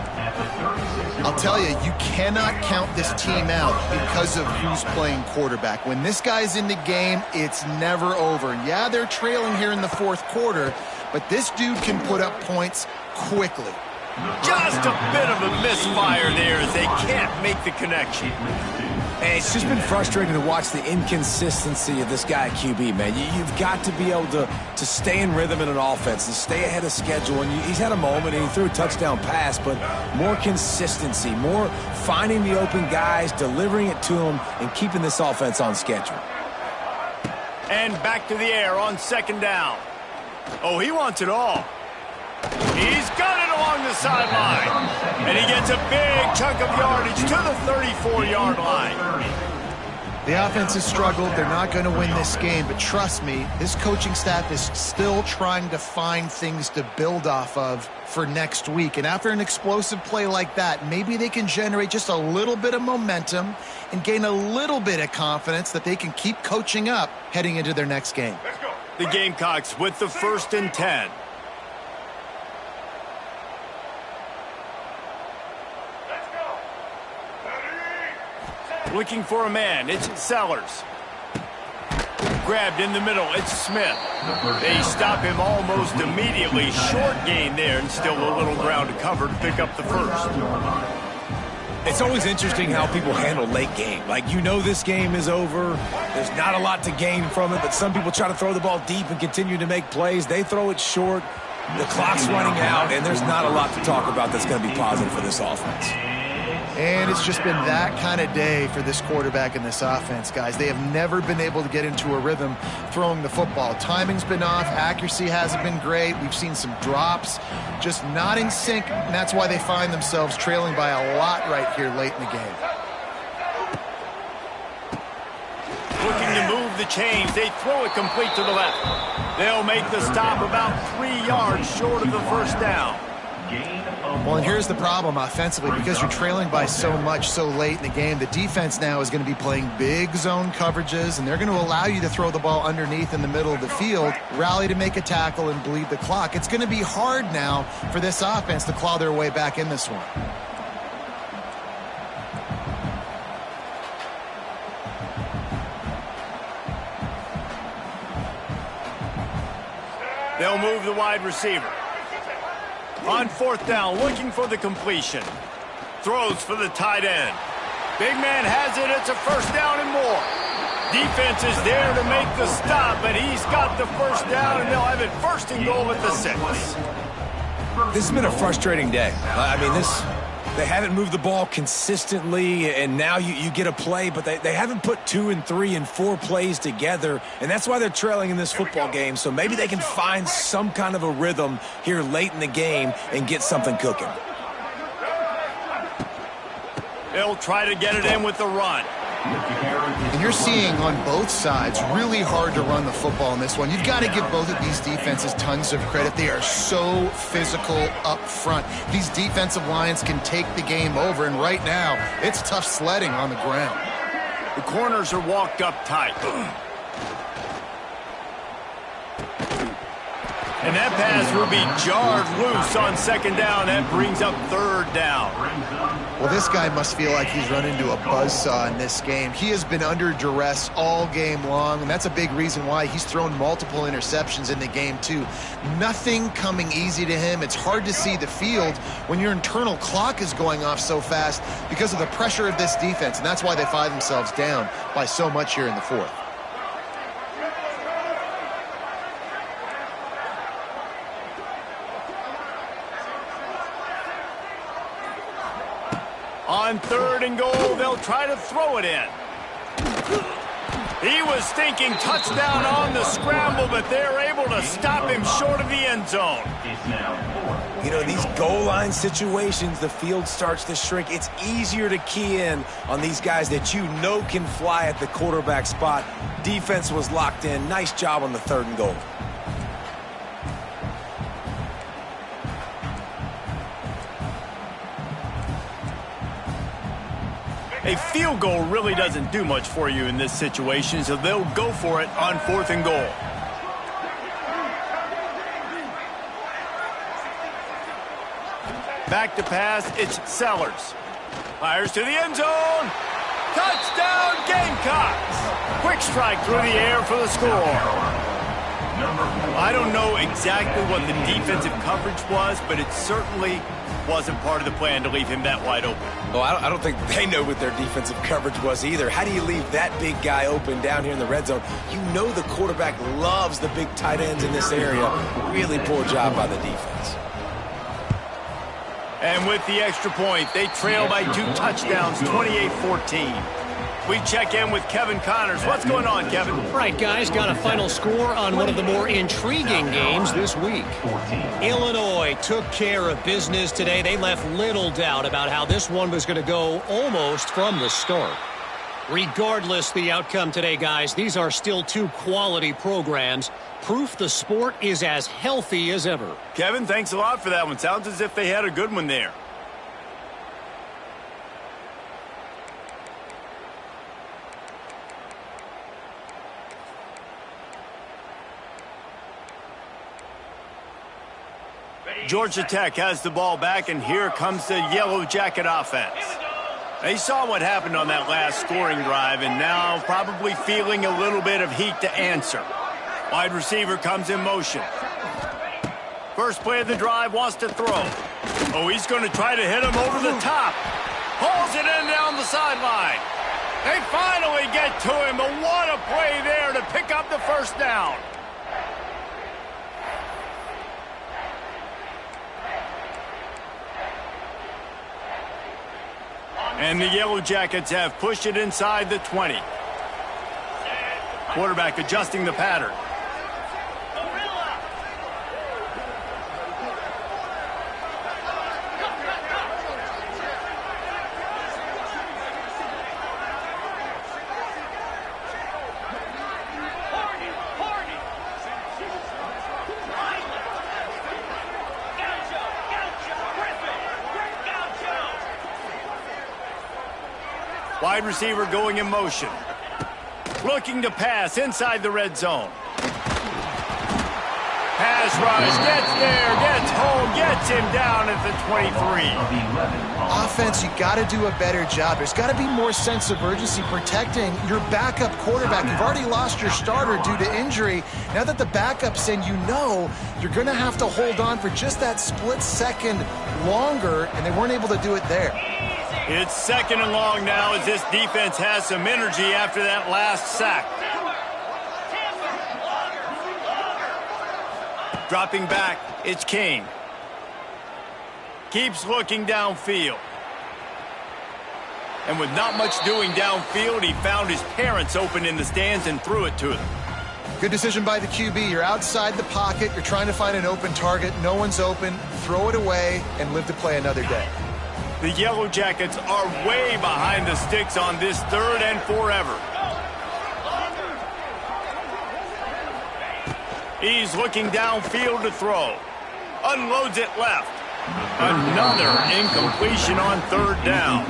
I'll tell you, you cannot count this team out because of who's playing quarterback. When this guy's in the game, it's never over. And yeah, they're trailing here in the fourth quarter, but this dude can put up points quickly. Just a bit of a misfire there as they can't make the connection. And it's just been frustrating to watch the inconsistency of this guy at QB, man. You've got to be able to stay in rhythm in an offense and stay ahead of schedule. And he's had a moment and he threw a touchdown pass, but more consistency, more finding the open guys, delivering it to them, and keeping this offense on schedule. And back to the air on second down. Oh, he wants it all. He's got it along the sideline. And he gets a big chunk of yardage to the 34-yard line. The offense has struggled. They're not going to win this game, but trust me, this coaching staff is still trying to find things to build off of for next week. And after an explosive play like that, maybe they can generate just a little bit of momentum and gain a little bit of confidence that they can keep coaching up heading into their next game. The Gamecocks with the 1st and 10. Looking for a man. It's Sellers. Grabbed in the middle. It's Smith. They stop him almost immediately. Short gain there and still a little ground to cover to pick up the first. It's always interesting how people handle late game. Like, you know this game is over. There's not a lot to gain from it, but some people try to throw the ball deep and continue to make plays. They throw it short. The clock's running out, and there's not a lot to talk about that's going to be positive for this offense. And it's just been that kind of day for this quarterback and this offense, guys. They have never been able to get into a rhythm throwing the football. Timing's been off. Accuracy hasn't been great. We've seen some drops, just not in sync, and that's why they find themselves trailing by a lot right here late in the game. Looking to move the chains. They throw it complete to the left. They'll make the stop about 3 yards short of the first down. Well, and here's the problem offensively. Because you're trailing by so much so late in the game, the defense now is going to be playing big zone coverages, and they're going to allow you to throw the ball underneath in the middle of the field, rally to make a tackle, and bleed the clock. It's going to be hard now for this offense to claw their way back in this one. They'll move the wide receiver. On 4th down, looking for the completion. Throws for the tight end. Big man has it. It's a first down and more. Defense is there to make the stop, but he's got the first down, and they'll have it 1st and goal at the 6. This has been a frustrating day. I mean, they haven't moved the ball consistently, and now you get a play, but they haven't put 2 and 3 and 4 plays together, and that's why they're trailing in this football game. So maybe they can find some kind of a rhythm here late in the game and get something cooking. They'll try to get it in with the run. And you're seeing on both sides really hard to run the football in this one. You've got to give both of these defenses tons of credit. They are so physical up front. These defensive lines can take the game over, and right now it's tough sledding on the ground. The corners are walked up tight. And that pass will be jarred loose on 2nd down. That brings up 3rd down. Well, this guy must feel like he's run into a buzzsaw in this game. He has been under duress all game long, and that's a big reason why he's thrown multiple interceptions in the game, too. Nothing coming easy to him. It's hard to see the field when your internal clock is going off so fast because of the pressure of this defense, and that's why they find themselves down by so much here in the 4th. On 3rd and goal, they'll try to throw it in. He was thinking touchdown on the scramble, but they're able to stop him short of the end zone. You know, these goal line situations, the field starts to shrink. It's easier to key in on these guys that you know can fly at the quarterback spot. Defense was locked in. Nice job on the 3rd and goal. A field goal really doesn't do much for you in this situation, so they'll go for it on 4th and goal. Back to pass, it's Sellers. Fires to the end zone. Touchdown, Gamecocks! Quick strike through the air for the score. I don't know exactly what the defensive coverage was, but it certainly wasn't part of the plan to leave him that wide open. Well, I don't think they know what their defensive coverage was either. How do you leave that big guy open down here in the red zone? You know the quarterback loves the big tight ends in this area. Really poor job by the defense. And with the extra point, they trail by 2 touchdowns, 28-14. We check in with Kevin Connors. What's going on, Kevin? Right, guys, got a final score on one of the more intriguing games this week. Illinois took care of business today. They left little doubt about how this one was going to go almost from the start. Regardless the outcome today, guys, these are still 2 quality programs. Proof the sport is as healthy as ever. Kevin, thanks a lot for that one. Sounds as if they had a good one there. Georgia Tech has the ball back, and here comes the Yellow Jacket offense. They saw what happened on that last scoring drive, and now probably feeling a little bit of heat to answer. Wide receiver comes in motion. First play of the drive, wants to throw. Oh, he's going to try to hit him over the top. Pulls it in down the sideline. They finally get to him, but what a play there to pick up the first down. And the Yellow Jackets have pushed it inside the 20. Quarterback adjusting the pattern. Wide receiver going in motion. Looking to pass inside the red zone. Pass rush, gets there, gets home, gets him down at the 23. Offense, you got to do a better job. There's got to be more sense of urgency protecting your backup quarterback. You've already lost your starter due to injury. Now that the backup's in, you know you're going to have to hold on for just that split second longer, and they weren't able to do it there. It's 2nd and long now as this defense has some energy after that last sack. Dropping back, it's King. Keeps looking downfield. And with not much doing downfield, he found his parents open in the stands and threw it to them. Good decision by the QB. You're outside the pocket. You're trying to find an open target. No one's open. Throw it away and live to play another day. The Yellow Jackets are way behind the sticks on this 3rd and forever. He's looking downfield to throw. Unloads it left. Another incompletion on 3rd down.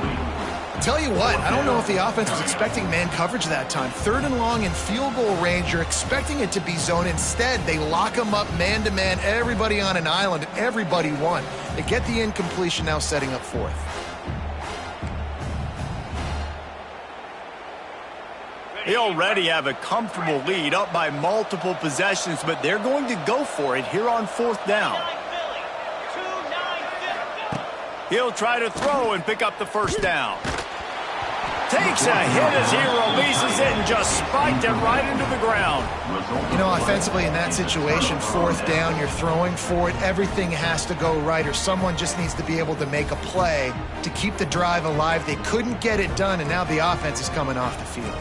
Tell you what, I don't know if the offense was expecting man coverage that time. 3rd and long in field goal range, you're expecting it to be zone. Instead, they lock them up man-to-man, everybody on an island, everybody won. They get the incompletion, now setting up 4th. They already have a comfortable lead, up by multiple possessions, but they're going to go for it here on 4th down. He'll try to throw and pick up the first down. Takes a hit as he releases it and just spiked it right into the ground. You know, offensively in that situation, 4th down, you're throwing for it. Everything has to go right, or someone just needs to be able to make a play to keep the drive alive. They couldn't get it done, and now the offense is coming off the field.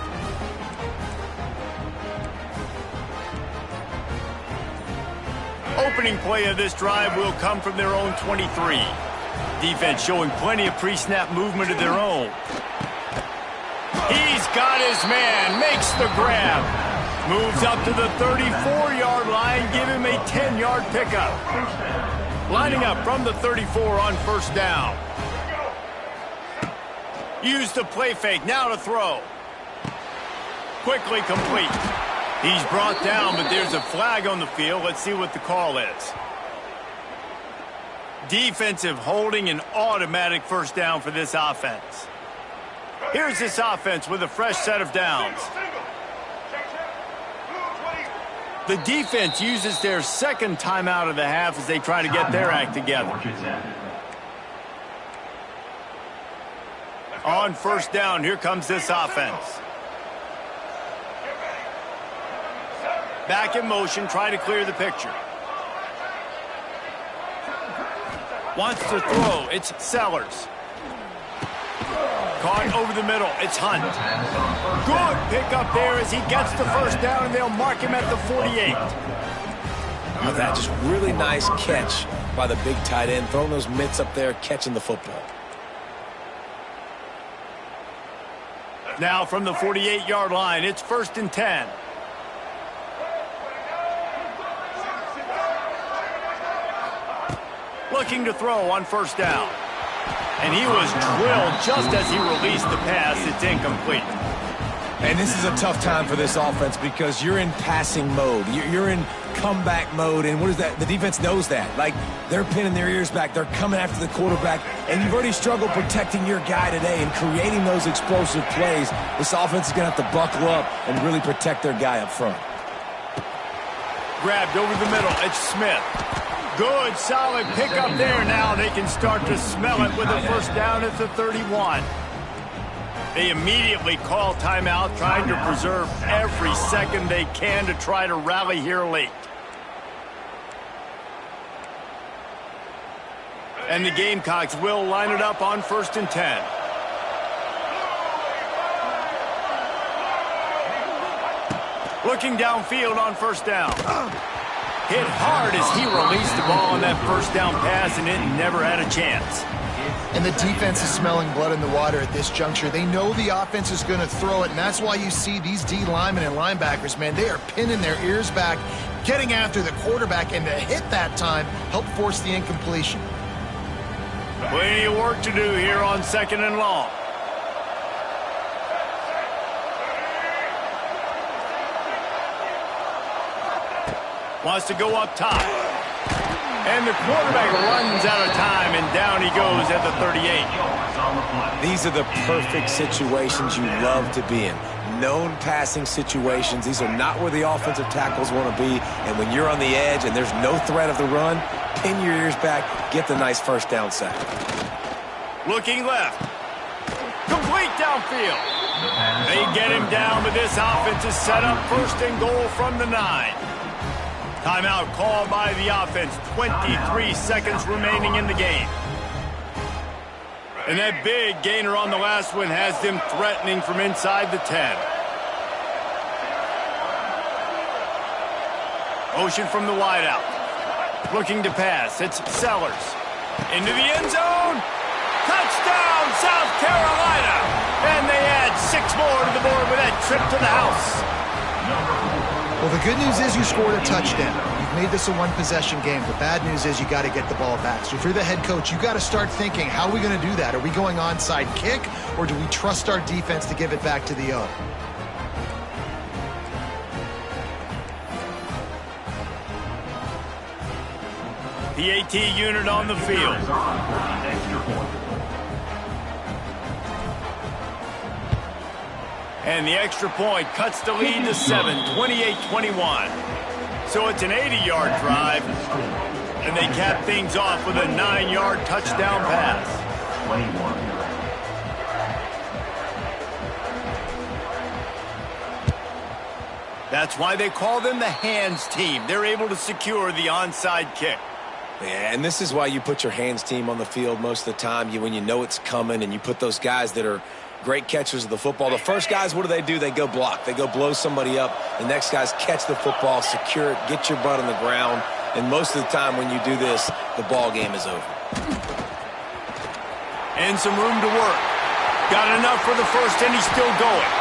Opening play of this drive will come from their own 23. Defense showing plenty of pre-snap movement of their own. He's got his man, makes the grab. Moves up to the 34-yard line, give him a 10-yard pickup. Lining up from the 34 on 1st down. Use the play fake, now to throw. Quickly complete. He's brought down, but there's a flag on the field. Let's see what the call is. Defensive holding, an automatic first down for this offense. Here's this offense with a fresh set of downs. The defense uses their second timeout of the half as they try to get their act together. On first down, here comes this offense. Back in motion, try to clear the picture. Wants to throw, it's Sellers. Caught over the middle, it's Hunt. Good pickup there as he gets the first down, and they'll mark him at the 48. Now that just really nice catch by the big tight end, throwing those mitts up there, catching the football. Now from the 48-yard line, it's 1st and 10. Looking to throw on first down. And he was drilled just as he released the pass. It's incomplete. And this is a tough time for this offense because you're in passing mode. You're in comeback mode, and what is that? The defense knows that. Like, they're pinning their ears back. They're coming after the quarterback, and you've already struggled protecting your guy today and creating those explosive plays. This offense is going to have to buckle up and really protect their guy up front. Grabbed over the middle. It's Smith. Good, solid pickup there. Now they can start to smell it with a first down at the 31. They immediately call timeout, trying to preserve every second they can to try to rally here late. And the Gamecocks will line it up on 1st and 10. Looking downfield on first down. Hit hard as he released the ball on that first down pass, and it never had a chance. And the defense is smelling blood in the water at this juncture. They know the offense is going to throw it, and that's why you see these D linemen and linebackers, man, they are pinning their ears back, getting after the quarterback, and the hit that time helped force the incompletion. Plenty of work to do here on 2nd and long. Wants to go up top. And the quarterback runs out of time, and down he goes at the 38. These are the perfect situations you love to be in. Known passing situations. These are not where the offensive tackles want to be. And when you're on the edge and there's no threat of the run, pin your ears back, get the nice first down sack. Looking left. Complete downfield. They get him down, but this offense is set up 1st and goal from the 9. Timeout called by the offense. 23 seconds remaining in the game. And that big gainer on the last one has them threatening from inside the 10. Motion from the wideout. Looking to pass. It's Sellers. Into the end zone. Touchdown, South Carolina. And they add 6 more to the board with that trip to the house. Well, the good news is you scored a touchdown. You've made this a one-possession game. The bad news is you got to get the ball back. So if you're the head coach, you got to start thinking, how are we going to do that? Are we going onside kick, or do we trust our defense to give it back to the O? PAT unit on the field. And the extra point cuts the lead to 7, 28-21. So it's an 80-yard drive, and they cap things off with a 9-yard touchdown pass. 21. That's why they call them the hands team. They're able to secure the onside kick. Yeah, and this is why you put your hands team on the field most of the time. When you know it's coming, and you put those guys that are great catchers of the football. The first guys, what do? They go block. They go blow somebody up. The next guys catch the football, secure it, get your butt on the ground. And most of the time when you do this, the ball game is over. And some room to work. Got enough for the first, and he's still going.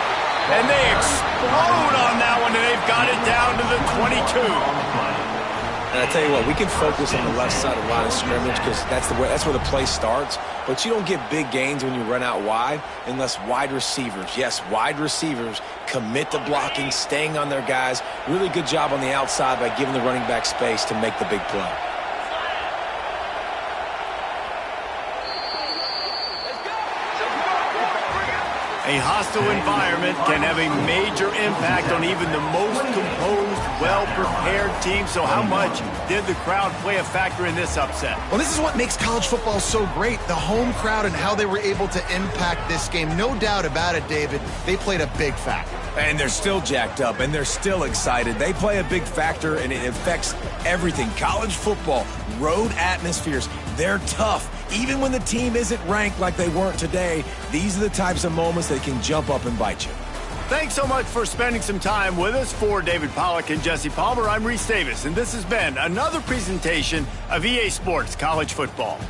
And they explode on that one, and they've got it down to the 22. And I tell you what, we can focus on the left side of line of scrimmage because that's where the play starts. But you don't get big gains when you run out wide unless wide receivers, yes, wide receivers, commit to blocking, staying on their guys. Really good job on the outside by giving the running back space to make the big play. A hostile environment can have a major impact on even the most composed, well-prepared team. So how much did the crowd play a factor in this upset? Well, this is what makes college football so great, the home crowd and how they were able to impact this game. No doubt about it, David, they played a big factor. And they're still jacked up, and they're still excited. They play a big factor, and it affects everything. College football, road atmospheres, they're tough. Even when the team isn't ranked like they weren't today, these are the types of moments that can jump up and bite you. Thanks so much for spending some time with us. For David Pollack and Jesse Palmer, I'm Reese Davis, and this has been another presentation of EA Sports College Football.